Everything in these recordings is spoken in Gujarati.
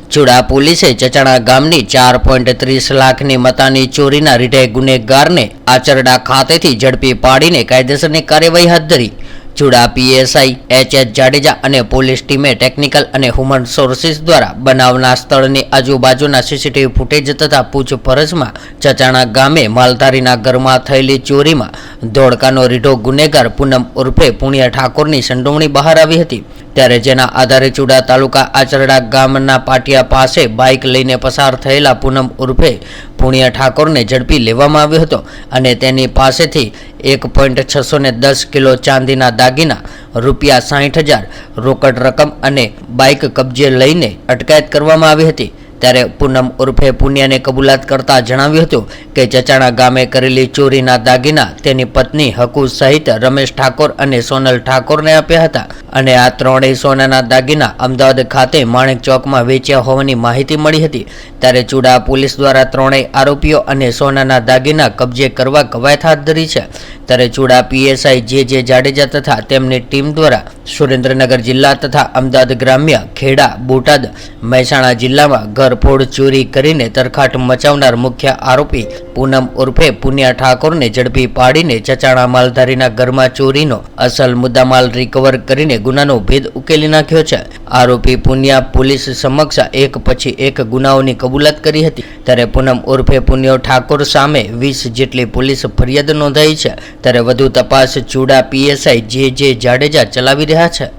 ચુડા પોલીસે ચચાણા ગામની 4.30 લાખની મતાની ચોરીના રીઢે ગુનેગારને આચરડા ખાતેથી ઝડપી પાડીને કાયદેસરની કાર્યવાહી હાથ ધરી. ચુડા પીએસઆઈ એચ.એચ. જાડેજા અને પોલીસ ટીમે ટેકનિકલ અને હ્યુમન સોર્સિસ દ્વારા બનાવના સ્થળની આજુબાજુના સીસીટીવી ફૂટેજ તથા પૂછપરછમાં ચચાણા ગામે માલધારીના ઘરમાં થયેલી ચોરીમાં ધોળકાનો રીઢો ગુનેગાર પૂનમ ઉર્ફે પુણ્ય ઠાકોરની સંડોવણી બહાર આવી હતી. ત્યારે જેના આધારે ચુડા તાલુકા આચરડા ગામના પાટિયા પાસે બાઇક લઈને પસાર થયેલા પૂનમ ઉર્ફે પુણ્ય ઠાકોરને ઝડપી લેવામાં આવ્યો હતો અને તેની પાસેથી 1.610 કિલો ચાંદીના દાગીના, રૂપિયા 60,000 રોકડ રકમ અને બાઇક કબજે લઈને અટકાયત કરવામાં આવી હતી. ત્યારે પૂનમ ઉર્ફે પુણ્યને કબૂલાત કરતા જણાવ્યું હતું કે ચચાણા ગામે કરેલી ચોરીના દાગીના તેની પત્ની હકુ સહિત રમેશ ઠાકોર અને સોનલ ઠાકોરને આપ્યા હતા અને આ ત્રણેય સોનાના દાગીના અમદાવાદ ખાતે માણેક ચોકમાં વેચ્યા હોવાની માહિતી મળી હતી. ત્યારે ચુડા પોલીસ દ્વારા ત્રણેય આરોપીઓ અને સોનાના દાગીના કબજે કરવા કવાયત હાથ ધરી છે. ત્યારે ચુડા પીએસઆઈ જે જાડેજા તથા તેમની ટીમ દ્વારા સુરેન્દ્રનગર જિલ્લા તથા અમદાવાદ ગ્રામ્ય, ખેડા, બોટાદ, મહેસાણા જિલ્લામાં ઘરફોડ ચોરી કરીને તરખાટ મચાવનાર મુખ્ય આરોપી પૂનમ ઉર્ફે પુણ્ય ઠાકોરને ઝડપી પાડીને ચચાણા માલધારીના ઘરમાં ચોરીનો અસલ મુદ્દામાલ રિકવર કરીને ગુનાનો ભેદ ઉકેલી નાખ્યો છે. આરોપી પુણ્ય પોલીસ સમક્ષ એક પછી એક ગુનાઓની કબૂલાત કરી હતી. ત્યારે પૂનમ ઉર્ફે પુણ્ય ઠાકોર સામે 20 જેટલી પોલીસ ફરિયાદ નોંધાઈ છે. ત્યારે વધુ તપાસ ચુડા પીએસઆઈ જે જાડેજા ચલાવી રહ્યા છે.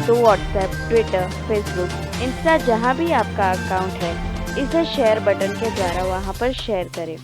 तो व्हाट्सएप, ट्विटर, फेसबुक, इंस्टा जहाँ भी आपका अकाउंट है, इसे शेयर बटन के द्वारा वहाँ पर शेयर करें.